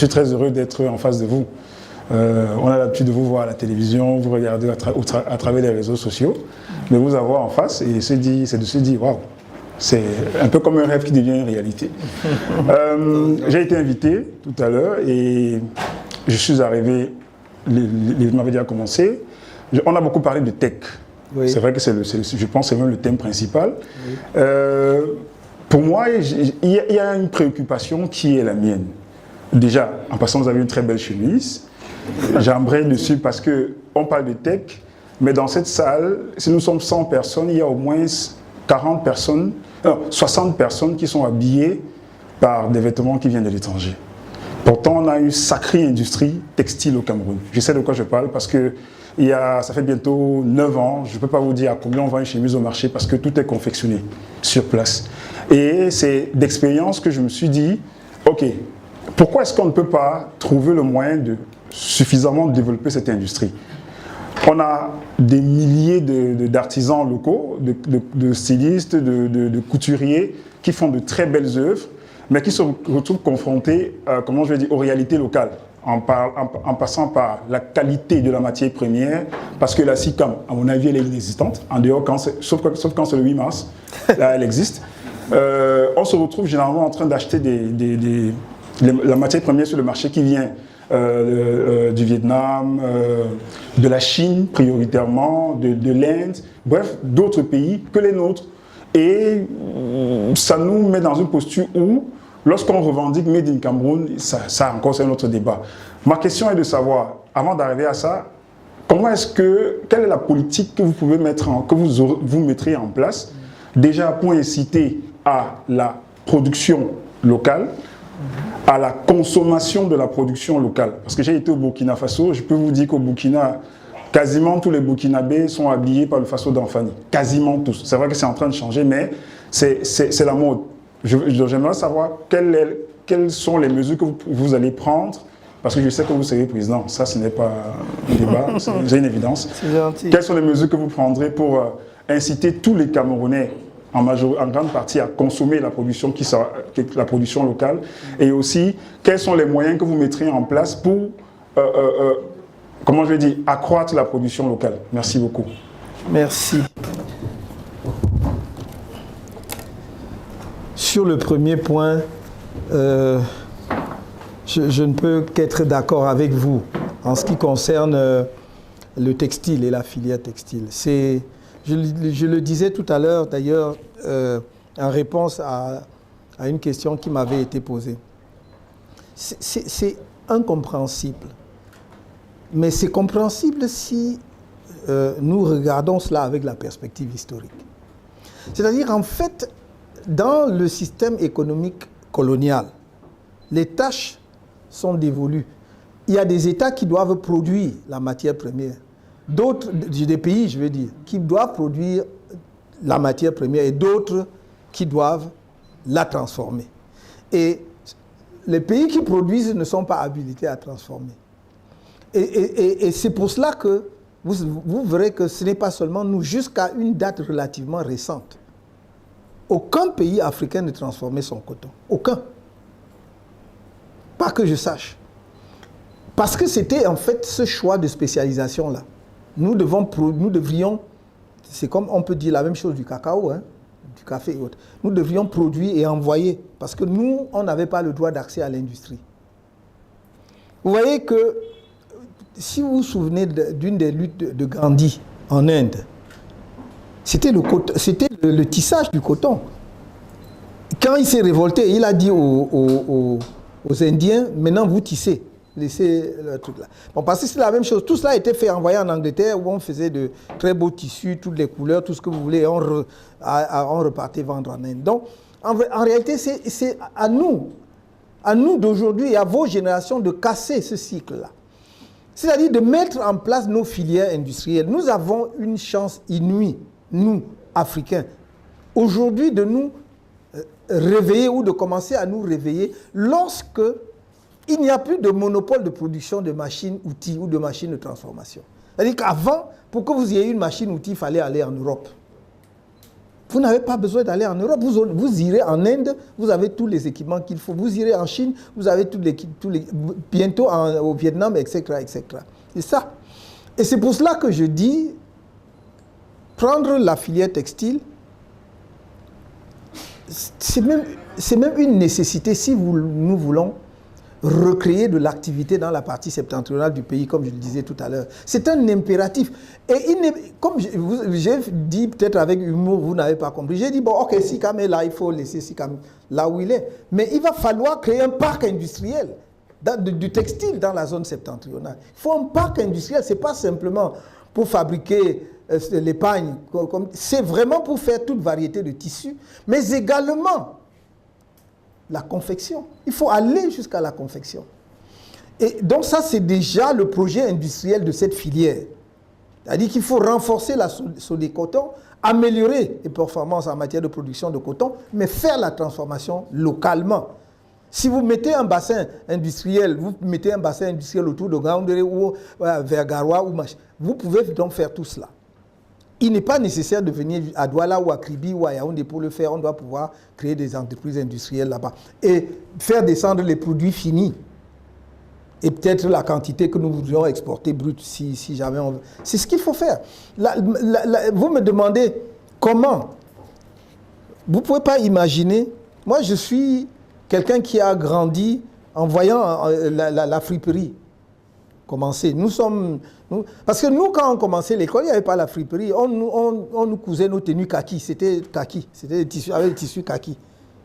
suis très heureux d'être en face de vous. On a l'habitude de vous voir à la télévision, vous regardez à travers les réseaux sociaux, mais vous avoir en face et c'est de se dire, waouh, c'est un peu comme un rêve qui devient une réalité. J'ai été invité tout à l'heure et je suis arrivé, l'événement avait déjà commencé. On a beaucoup parlé de tech. Oui. C'est vrai que je pense que c'est même le thème principal. Oui. Pour moi, il y a une préoccupation qui est la mienne. Déjà, en passant, vous avez une très belle chemise. J'embraye dessus parce qu'on parle de tech, mais dans cette salle, si nous sommes 100 personnes, il y a au moins 60 personnes qui sont habillées par des vêtements qui viennent de l'étranger. Pourtant, on a une sacrée industrie textile au Cameroun. Je sais de quoi je parle parce que ça fait bientôt 9 ans, je ne peux pas vous dire à combien on vend une chemise au marché parce que tout est confectionné sur place. Et c'est d'expérience que je me suis dit, ok, pourquoi est-ce qu'on ne peut pas trouver le moyen de suffisamment développer cette industrie? On a des milliers d'artisans locaux, de stylistes, de couturiers qui font de très belles œuvres, mais qui se retrouvent confrontés, aux réalités locales, en passant par la qualité de la matière première, parce que la SICAM, à mon avis, elle est inexistante, en dehors, sauf quand c'est le 8 mars, là elle existe. On se retrouve généralement en train d'acheter la matière première sur le marché qui vient du Vietnam, de la Chine prioritairement, de l'Inde, bref, d'autres pays que les nôtres. Et ça nous met dans une posture où, lorsqu'on revendique Made in Cameroun, ça encore c'est un autre débat. Ma question est de savoir, avant d'arriver à ça, quelle est la politique que vous pouvez vous mettrez en place, déjà pour inciter à la production locale, à la consommation de la production locale. Parce que j'ai été au Burkina Faso, je peux vous dire qu'au Burkina, quasiment tous les Burkinabés sont habillés par le Faso d'Anfani. Quasiment tous. C'est vrai que c'est en train de changer, mais c'est la mode. J'aimerais savoir quelles sont les mesures que vous allez prendre, parce que je sais que vous serez président. Ça, ce n'est pas un débat, c'est une évidence. C'est gentil. Quelles sont les mesures que vous prendrez pour inciter tous les Camerounais en grande partie à consommer la production locale, et aussi quels sont les moyens que vous mettrez en place pour accroître la production locale. Merci beaucoup. Merci. Sur le premier point, je ne peux qu'être d'accord avec vous en ce qui concerne le textile et la filière textile. Je le disais tout à l'heure, d'ailleurs, en réponse à une question qui m'avait été posée. C'est incompréhensible. Mais c'est compréhensible si nous regardons cela avec la perspective historique. C'est-à-dire, en fait, dans le système économique colonial, les tâches sont dévolues. Il y a des États qui doivent produire la matière première. D'autres, des pays, je veux dire, qui doivent produire la matière première et d'autres qui doivent la transformer. Et les pays qui produisent ne sont pas habilités à transformer. Et c'est pour cela que vous verrez que ce n'est pas seulement nous, jusqu'à une date relativement récente. Aucun pays africain ne transformait son coton. Aucun. Pas que je sache. Parce que c'était en fait ce choix de spécialisation-là. Nous devrions, c'est comme on peut dire la même chose du cacao, hein, du café et autres. Nous devrions produire et envoyer, parce que nous, on n'avait pas le droit d'accès à l'industrie. Vous voyez que, si vous vous souvenez d'une des luttes de Gandhi en Inde, c'était le tissage du coton. Quand il s'est révolté, il a dit aux Indiens, maintenant vous tissez. Laissez le truc là. Bon, parce que c'est la même chose. Tout cela a été fait envoyé en Angleterre où on faisait de très beaux tissus, toutes les couleurs, tout ce que vous voulez, et on repartait vendre en Inde. Donc, en réalité, c'est à nous d'aujourd'hui et à vos générations de casser ce cycle-là. C'est-à-dire de mettre en place nos filières industrielles. Nous avons une chance inouïe, nous, Africains, aujourd'hui de nous réveiller ou de commencer à nous réveiller lorsque il n'y a plus de monopole de production de machines-outils ou de machines de transformation. C'est-à-dire qu'avant, pour que vous ayez une machine-outil, il fallait aller en Europe. Vous n'avez pas besoin d'aller en Europe. Vous irez en Inde, vous avez tous les équipements qu'il faut. Vous irez en Chine, vous avez bientôt au Vietnam, etc., etc. C'est ça. Et c'est pour cela que je dis, prendre la filière textile, c'est même une nécessité si nous voulons recréer de l'activité dans la partie septentrionale du pays, comme je le disais tout à l'heure. C'est un impératif. Et comme j'ai dit peut-être avec humour, vous n'avez pas compris. J'ai dit, bon, ok, Sicam est là, il faut laisser Sicam là où il est. Mais il va falloir créer un parc industriel du textile dans la zone septentrionale. Il faut un parc industriel, ce n'est pas simplement pour fabriquer l'épargne, c'est vraiment pour faire toute variété de tissus, mais également la confection. Il faut aller jusqu'à la confection. Et donc ça, c'est déjà le projet industriel de cette filière. C'est-à-dire qu'il faut renforcer la Sodécoton, améliorer les performances en matière de production de coton, mais faire la transformation localement. Si vous mettez un bassin industriel, autour de Gaoundéré ou vers Garoua, vous pouvez donc faire tout cela. Il n'est pas nécessaire de venir à Douala ou à Kribi ou à Yaoundé pour le faire. On doit pouvoir créer des entreprises industrielles là-bas et faire descendre les produits finis. Et peut-être la quantité que nous voudrions exporter brute si jamais on veut. C'est ce qu'il faut faire. Vous me demandez comment. Vous ne pouvez pas imaginer. Moi, je suis quelqu'un qui a grandi en voyant la friperie commencer. Parce que nous, quand on commençait l'école, il n'y avait pas la friperie. On nous cousait nos tenues kaki. C'était kaki. C'était des tissus, avec des tissus kaki.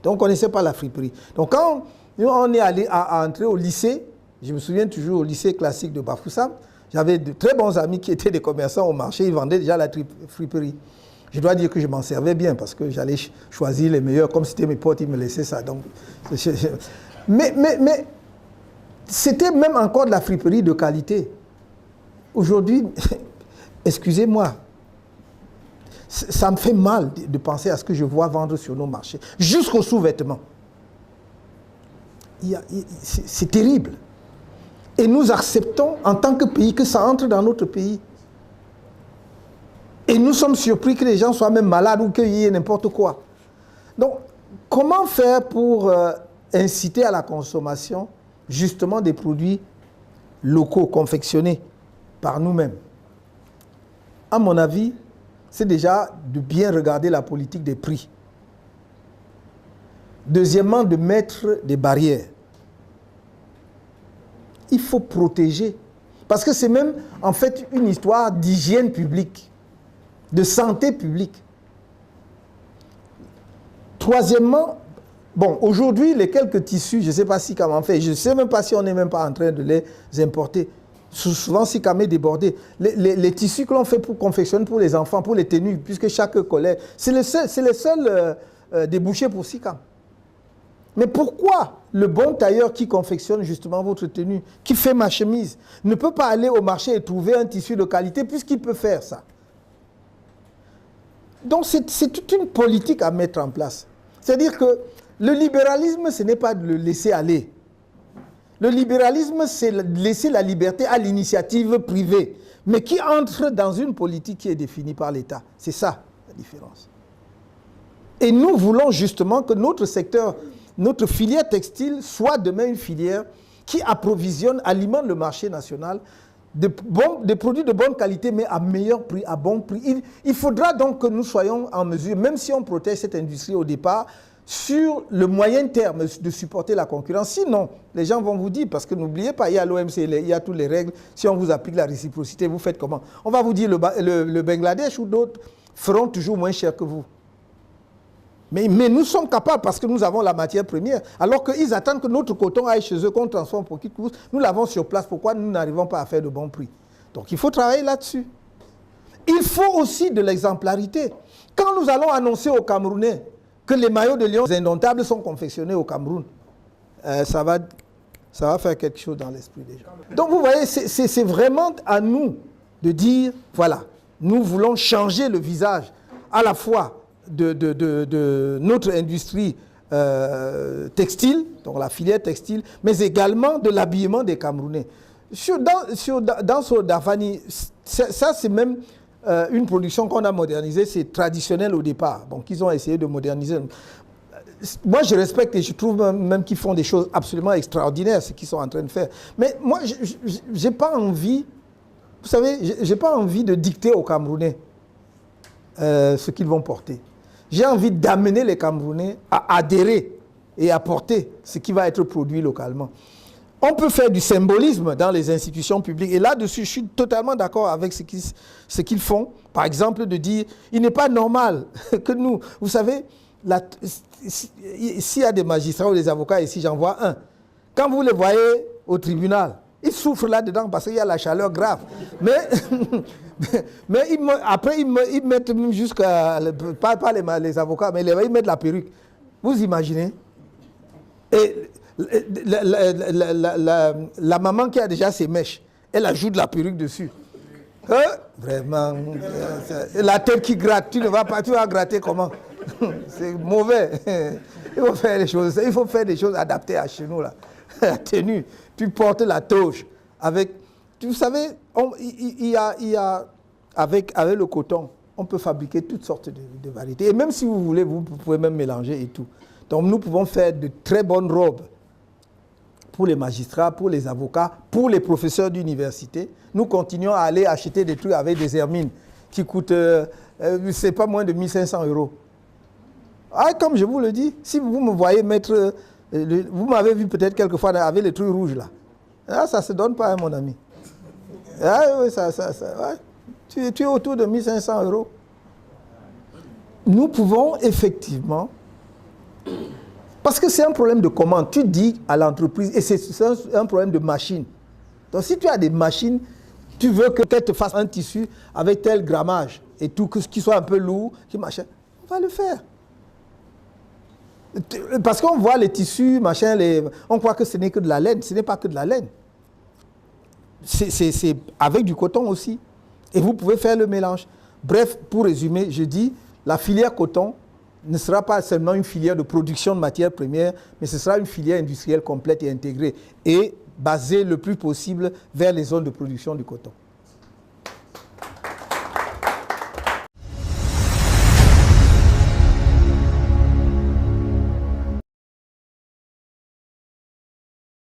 Donc, on ne connaissait pas la friperie. Donc, quand on est allé à entrer au lycée, je me souviens toujours au lycée classique de Bafoussam, j'avais de très bons amis qui étaient des commerçants au marché. Ils vendaient déjà la friperie. Je dois dire que je m'en servais bien parce que j'allais choisir les meilleurs. Comme c'était mes potes, ils me laissaient ça. Donc, mais c'était même encore de la friperie de qualité. Aujourd'hui, excusez-moi, ça me fait mal de penser à ce que je vois vendre sur nos marchés, jusqu'aux sous-vêtements. C'est terrible. Et nous acceptons en tant que pays que ça entre dans notre pays. Et nous sommes surpris que les gens soient même malades ou qu'il y ait n'importe quoi. Donc, comment faire pour inciter à la consommation justement des produits locaux confectionnés par nous-mêmes? À mon avis, c'est déjà de bien regarder la politique des prix. Deuxièmement, de mettre des barrières. Il faut protéger. Parce que c'est même en fait une histoire d'hygiène publique, de santé publique. Troisièmement, bon, aujourd'hui, les quelques tissus, je ne sais pas si comment fait, je ne sais même pas si on n'est même pas en train de les importer. Souvent, si Sicam est débordé. Les tissus que l'on fait pour confectionner pour les enfants, pour les tenues, puisque chaque collège, c'est les seuls débouchés pour Sicam. Mais pourquoi le bon tailleur qui confectionne justement votre tenue, qui fait ma chemise, ne peut pas aller au marché et trouver un tissu de qualité puisqu'il peut faire ça? Donc c'est toute une politique à mettre en place. C'est-à-dire que le libéralisme, ce n'est pas de le laisser aller. Le libéralisme, c'est laisser la liberté à l'initiative privée, mais qui entre dans une politique qui est définie par l'État. C'est ça la différence. Et nous voulons justement que notre secteur, notre filière textile soit demain une filière qui approvisionne, alimente le marché national des produits de bonne qualité, mais à meilleur prix, à bon prix. Il faudra donc que nous soyons en mesure, même si on protège cette industrie au départ, sur le moyen terme, de supporter la concurrence. Sinon, les gens vont vous dire, parce que n'oubliez pas, il y a l'OMC, il y a toutes les règles. Si on vous applique la réciprocité, vous faites comment? On va vous dire le Bangladesh ou d'autres feront toujours moins cher que vous. Mais nous sommes capables parce que nous avons la matière première. Alors qu'ils attendent que notre coton aille chez eux, qu'on transforme pour qu'ils coûtent. Nous l'avons sur place. Pourquoi nous n'arrivons pas à faire de bons prix? Donc il faut travailler là-dessus. Il faut aussi de l'exemplarité. Quand nous allons annoncer aux Camerounais que les maillots de Lion indomptables sont confectionnés au Cameroun, ça va faire quelque chose dans l'esprit des gens. Donc vous voyez, c'est vraiment à nous de dire, voilà, nous voulons changer le visage à la fois de notre industrie textile, donc la filière textile, mais également de l'habillement des Camerounais. Dans Sodafani, ça c'est même une production qu'on a modernisée, c'est traditionnel au départ. Donc, ils ont essayé de moderniser. Moi, je respecte et je trouve même qu'ils font des choses absolument extraordinaires, ce qu'ils sont en train de faire. Mais moi, je n'ai pas envie, vous savez, je n'ai pas envie de dicter aux Camerounais ce qu'ils vont porter. J'ai envie d'amener les Camerounais à adhérer et à porter ce qui va être produit localement. On peut faire du symbolisme dans les institutions publiques. Et là-dessus, je suis totalement d'accord avec ce qu'ils font. Par exemple, de dire, il n'est pas normal que nous, vous savez, s'il y a des magistrats ou des avocats ici, j'en vois un. Quand vous les voyez au tribunal, ils souffrent là-dedans parce qu'il y a la chaleur grave. Mais après, ils mettent jusqu'à, pas les avocats, mais ils mettent la perruque. Vous imaginez? Et la maman qui a déjà ses mèches, elle ajoute la perruque dessus. Vraiment, la tête qui gratte, tu vas gratter comment? C'est mauvais. Il faut faire des choses adaptées à chez nous là. La tenue, tu portes la toge avec. Vous savez, avec le coton, on peut fabriquer toutes sortes de variétés. Et même si vous voulez, vous pouvez même mélanger et tout. Donc nous pouvons faire de très bonnes robes pour les magistrats, pour les avocats, pour les professeurs d'université. Nous continuons à aller acheter des trucs avec des hermines qui coûtent, c'est pas moins de 1500 €. Ah, comme je vous le dis, si vous me voyez mettre, vous m'avez vu peut-être quelquefois avec les trucs rouges là. Ah, ça ne se donne pas, hein, mon ami. Ah, oui, ouais. Tu es autour de 1500 €. Nous pouvons effectivement, parce que c'est un problème de commande, tu dis à l'entreprise, et c'est un problème de machine. Donc si tu as des machines, tu veux qu'elle te fasse un tissu avec tel grammage et tout, qui soit un peu lourd, machin, on va le faire. Parce qu'on voit les tissus, machin, on croit que ce n'est que de la laine. Ce n'est pas que de la laine. C'est avec du coton aussi. Et vous pouvez faire le mélange. Bref, pour résumer, je dis, la filière coton ne sera pas seulement une filière de production de matières premières, mais ce sera une filière industrielle complète et intégrée, et basée le plus possible vers les zones de production du coton.